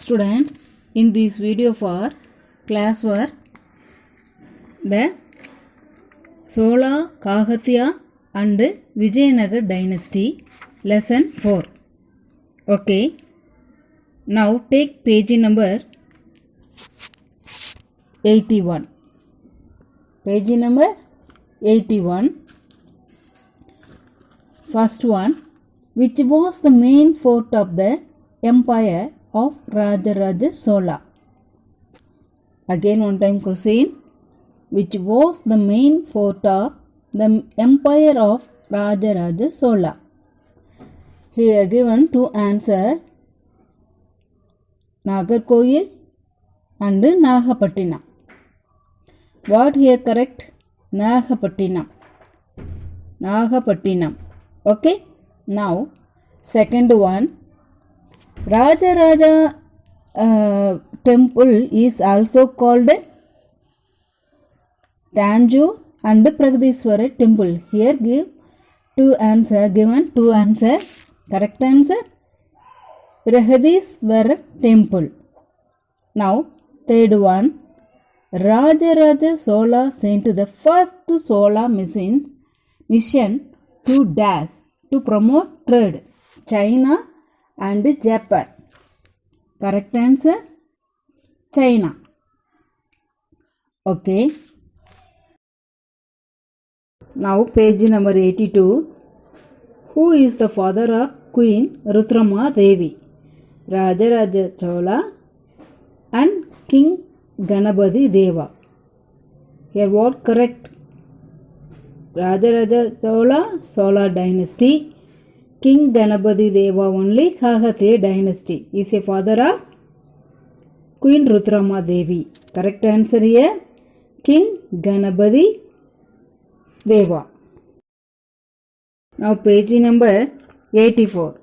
Students, in this video for classwork, the Sola, Kakatiya and Vijayanagar dynasty, lesson 4. Okay, now take page number 81. Page number 81. First one, which was the main fort of the empire of Rajaraja Sola. Again one time question, which was the main fort of the empire of Rajaraja Sola. Here given two answer, Nagarkoil and Nagapattinam. What here correct? Nagapattinam. Nagapattinam. Okay. Now second one, Rajaraja temple is also called Tanjore and Pragadishwara temple. Here give two answer, given two answer. Correct answer, Pragadishwara temple. Now third one, Rajaraja Sola sent the first solar mission to dash to promote trade, China and Japan. Correct answer, China. Okay. Now page number 82. Who is the father of Queen Rudrama Devi? Rajaraja Chola and King Ganapati Deva. Here what correct? Rajaraja Chola, Sola dynasty. King Ganapati Deva only, Kakatiya dynasty. Is a father of Queen Rudrama Devi. Correct answer here, King Ganapati Deva. Now page number 84.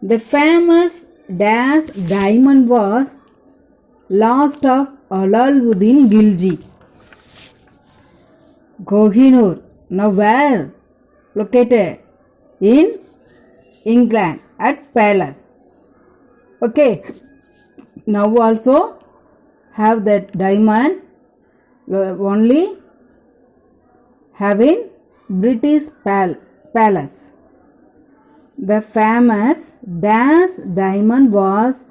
The famous dash diamond was lost of Alauddin Khilji. Kohinoor. Now where located? In England at Palace. Okay. Now also have that diamond only having British Palace. The famous dash diamond was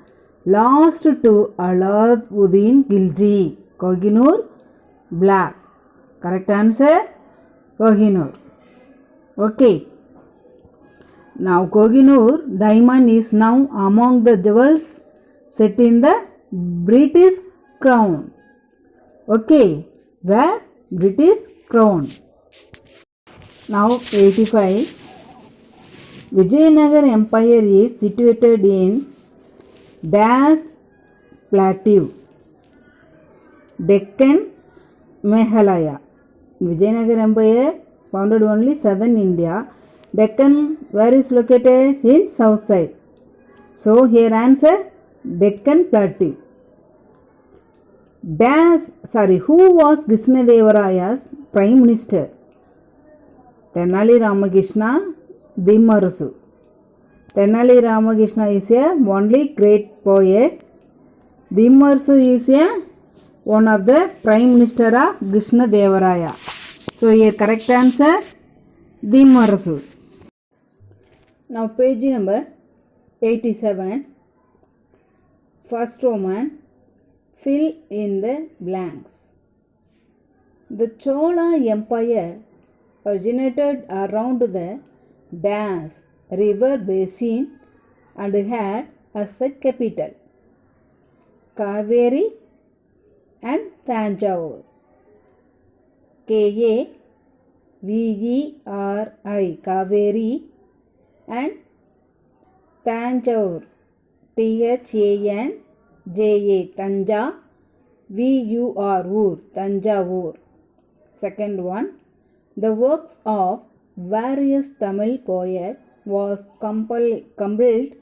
lost to Alauddin Khilji. Kohinoor Black. Correct answer, Kohinoor. Okay. Now Kohinoor diamond is now among the jewels set in the British crown. Okay. Where? British crown. Now 85. Vijayanagar Empire is situated in dash plateau, Deccan, Meghalaya. Vijayanagar Empire founded only southern India. Deccan where is located? In south side. So here answer, Deccan plateau. Who was Krishnadevaraya's prime minister? Tenali Ramakrishna Dimarasu. Tenali Ramakrishna is a only great poet. Dimarasu is a one of the prime minister of Krishnadevaraya. So here correct answer, Dimarasu. Now page number 87. First Roman, fill in the blanks. The Chola Empire originated around the dash river basin and had as the capital Kaveri and Tanjore. Kaveri, Kaveri, and Tanjore, Thanjaa, Tanja, Vur, Tanjavur. Second one, the works of various Tamil poets was compiled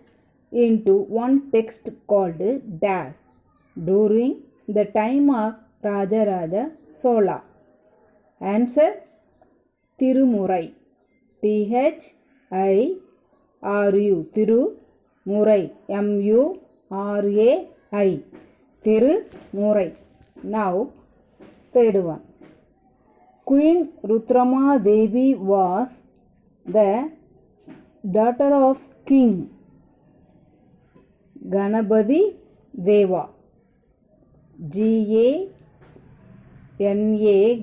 into one text called dash during the time of Rajaraja Sola. Answer, Tirumurai. Thiru, Thiru, Murai, Murai, I. Tirumurai. Now, third one. Queen Rudrama Devi was the daughter of King Ganapati Deva. G-A-N-A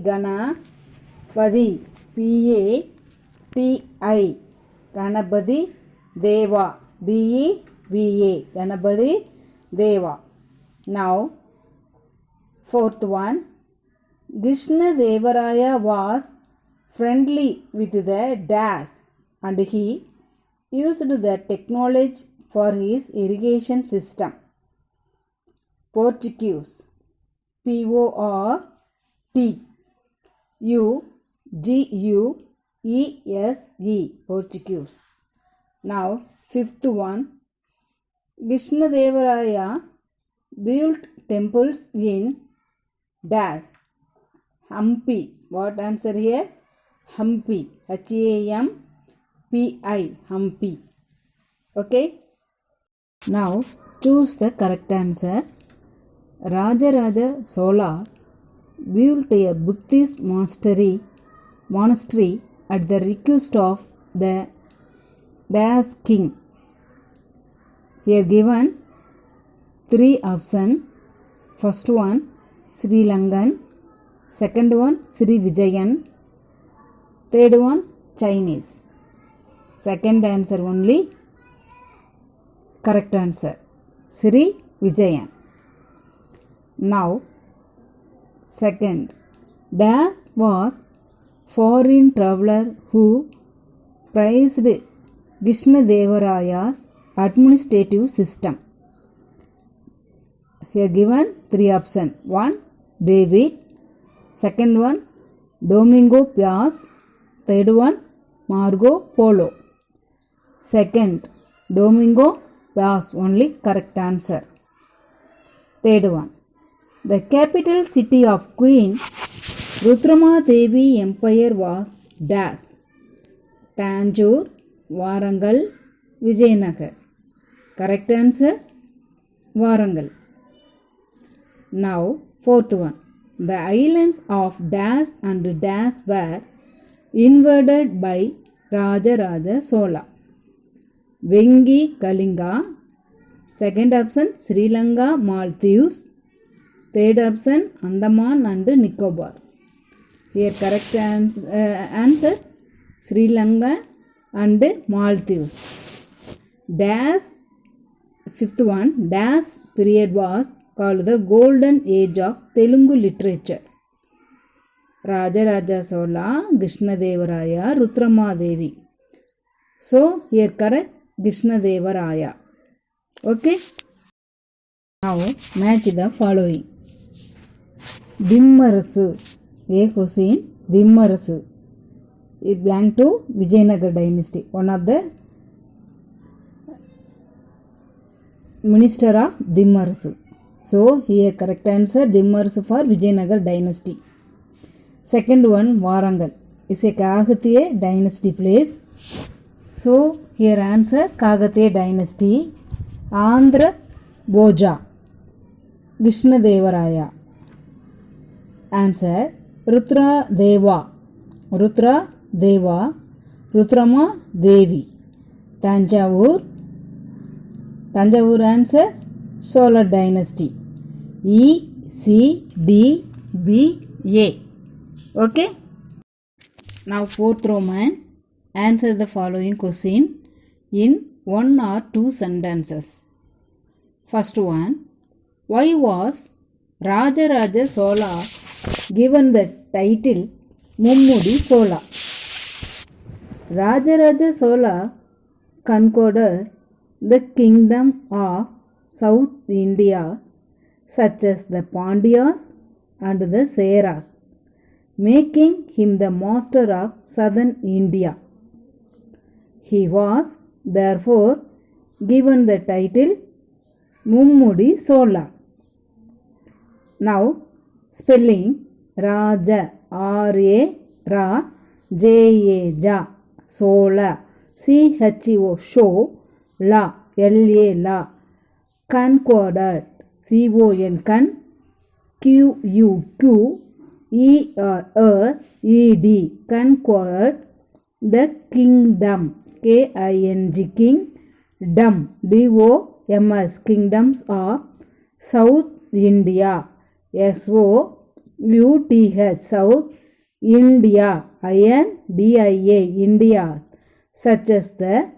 Ganapati P-A-T-I Ganapati Deva D-E-V-A Ganapati Deva. Now, fourth one. Krishna Devaraya was friendly with the Das and he used the technology for his irrigation system. Portuguese. P-O-R-T-U-G-U-E-S-E Portuguese. Now, fifth one. Krishna Devaraya built temples in Das. Hampi. What answer here? Hampi. H-A-M-P-I. Hampi. Okay. Now choose the correct answer. Rajaraja Sola built a Buddhist monastery at the request of the Das king. Here given three options. First one Sri Lankan, second one Sri Vijayan, third one Chinese. Second answer only correct answer Sri Vijayan. Now second, Das was foreign traveler who praised Krishna Devaraya's administrative system. Here given three options. One David, second one Domingo Paz, third one Marco Polo. Second Domingo Paz only correct answer. Third one. The capital city of Queen Rudrama Devi Empire was Das. Tanjore, Warangal, Vijayanagar. Correct answer Warangal. Now fourth one. The islands of Das and Das were invaded by Rajaraja Sola. Vengi Kalinga. Second option Sri Lanka Maldives. Third option Andaman and Nicobar. Here correct answer Sri Lanka and Maldives. Das fifth one. Das period was called the golden age of Telugu literature. Rajaraja Sola, Krishna Devaraya, Rudrama Devi. So here correct Krishna Devaraya. Okay. Now match the following. Dimmarasu. A question. Dimmarasu. It belonged to Vijayanagar dynasty. One of the minister of Dimmarasu. So here correct answer Dimmarasu for Vijayanagar dynasty. Second one Warangal is a Kakatiya dynasty place. So here answer Kakatiya dynasty. Andhra Bhoja Krishna Devaraya. Answer Rudra Deva Rudrama Devi. Tanjavur answer Solar dynasty. E-C-D-B-A. Okay. Now fourth Roman. Answer the following question in one or two sentences. First one. Why was Rajaraja Sola given the title Mummudi Sola? Rajaraja Sola conquered the kingdom of South India such as the Pandyas and the Seras, making him the master of southern India. He was therefore given the title Mummudi Sola. Now spelling Raja R-A-Ra J-A-Ja Sola C-H-O Show La L-A La conquered C-O-N, con, Q-U-Q-E-R-E-D, conquered the kingdom, K-I-N-G, kingdom, D-O-M-S, kingdoms of South India, S-O-U-T-H, South India, I-N-D-I-A, India, such as the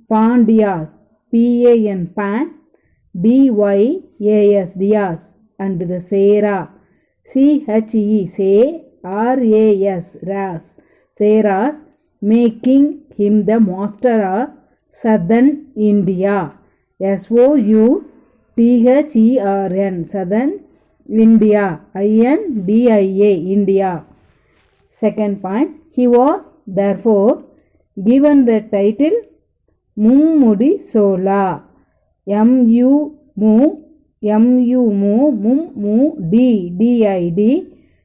Pandyas, P-A-N, Pan, D-Y-A-S, Dias, and the Sera, C-H-E, C-R-A-S, Ras, Seras, making him the master of southern India, S-O-U-T-H-E-R-N, southern India, I-N-D-I-A, India. Second point, he was therefore given the title Mummudi Sola, M-U-M-U-D-D-I-D,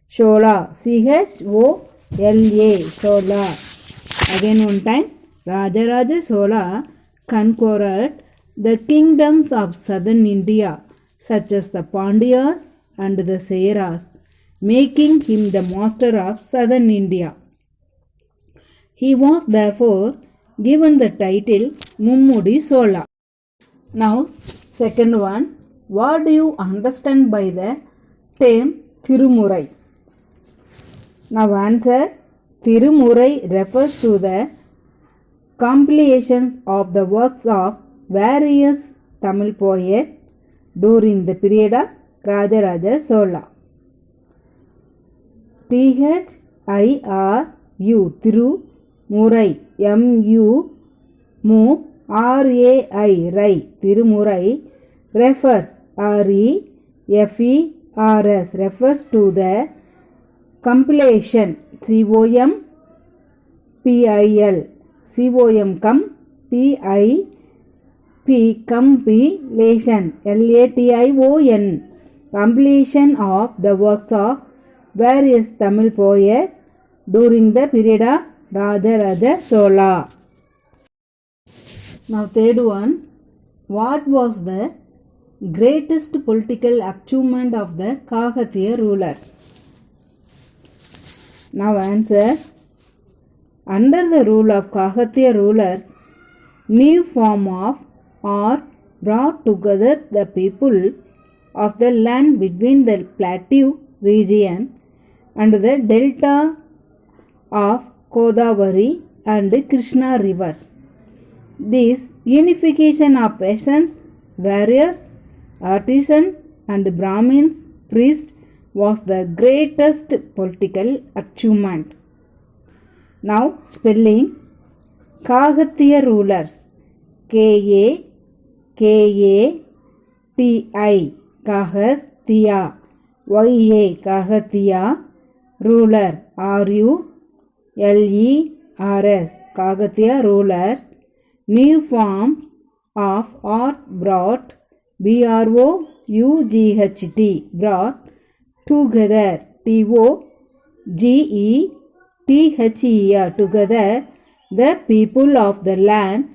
Sola, C-H-O-L-A, Sola. Again one time, Rajaraja Sola conquered the kingdoms of southern India, such as the Pandyas and the Seras, making him the master of southern India. He was therefore given the title Mummudi Sola. Now, second one, what do you understand by the term Thirumurai? Now answer, Thirumurai refers to the compilations of the works of various Tamil poets during the period of Rajaraja Sola. T-H-I-R-U, Thirumurai, M-U-M-U-R-A-I, Rai, Thirumurai refers, R-E-F-E-R-S, refers to the compilation, C-O-M-P-I-L, C-O-M, P-I-P, compilation, L-A-T-I-O-N, compilation of the works of various Tamil poets during the period of Rajaraja Sola. Now third one, what was the greatest political achievement of the Kakatiya rulers? Now answer, under the rule of Kakatiya rulers, new form of or brought together the people of the land between the plateau region and the delta of Godavari and Krishna rivers. This unification of peasants, warriors, artisans and Brahmins, priests was the greatest political achievement. Now spelling, Kakatiya rulers, K-A-K-A-T-I, Kakatiya, Y-A, Kakatiya, ruler, R-U-L-E-R-S, Kakatiya ruler, new form of or brought, B-R-O-U-G-H-T, brought together, T-O-G-E-T-H-E-R, together the people of the land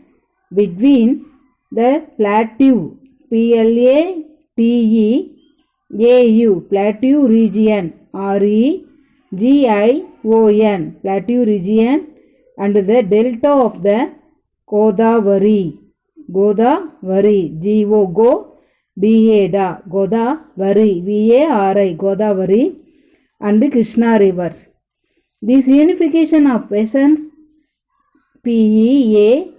between the plateau, P-L-A-T-E-A-U, plateau region, R-E-G-I-O-N, plateau region, and the delta of the Godavari, G-O-D-A, Godavari, V-A-R-I, Godavari, and Krishna rivers. This unification of peasants, P-E-A-S-A-N-T-S,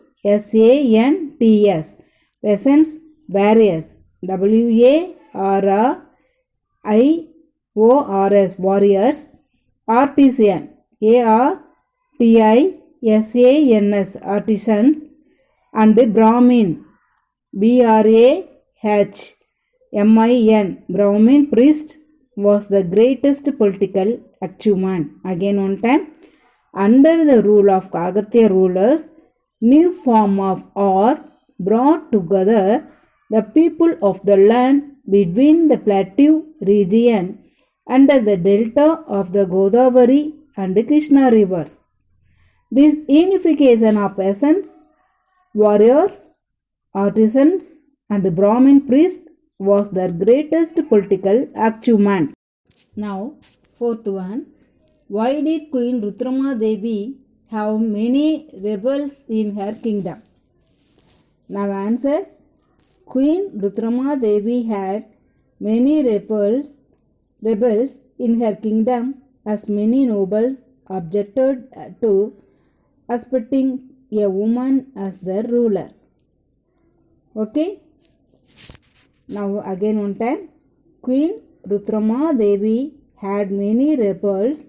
peasants, warriors, W-A-R-R-I-O-R-S, warriors, artisan, A-R-T-I-S-A-N-S, artisans, and Brahmin, B-R-A-H-M-I-N, Brahmin priest, was the greatest political achievement. Again one time, under the rule of Kakatiya rulers, new form of or brought together the people of the land between the plateau region under the delta of the Godavari and Krishna rivers. This unification of peasants, warriors, artisans, and Brahmin priests was their greatest political achievement. Now, fourth one. Why did Queen Rudrama Devi have many rebels in her kingdom? Now answer. Queen Rudrama Devi had many rebels in her kingdom, as many nobles objected to accepting a woman as their ruler. Okay. Now again one time. Queen Rudrama Devi had many rebels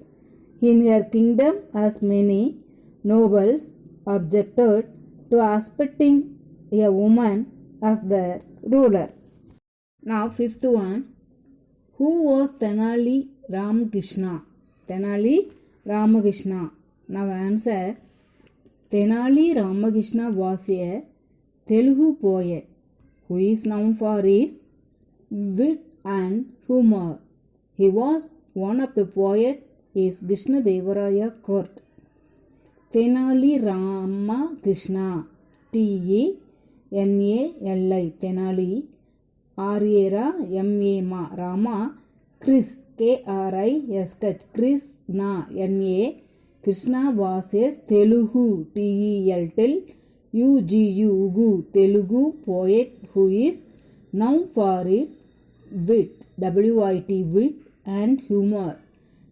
in her kingdom, as many nobles objected to accepting a woman as their ruler. Now fifth one. Who was Tenali Ramakrishna? Tenali Ramakrishna. Now answer. Tenali Ramakrishna was a Telugu poet who is known for his wit and humor. He was one of the poets in Krishna Devaraya court. Tenali Ramakrishna. Tenali. Tenali. Aryera M.A. Rama. Chris Krish. Krishna N.A. Krishna was a Telugu Ugu Telugu poet who is known for his wit wit and humor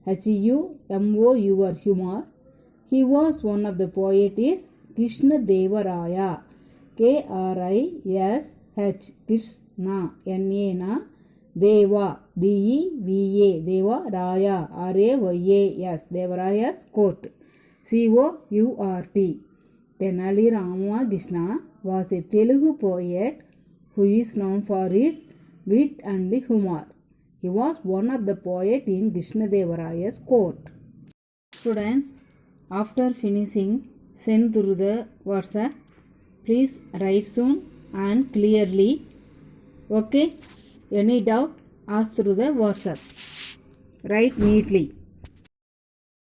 humor. He was one of the poets Krishna Devaraya Krish Krishna N.A. Deva Deva Deva Raya Rayas Devaraya's court Court. Tenali Ramakrishna was a Telugu poet who is known for his wit and humor. He was one of the poets in Krishna Devaraya's court. Students, after finishing, send through the WhatsApp. Please write soon and clearly. Okay? Any doubt? Ask through the WhatsApp. Write neatly.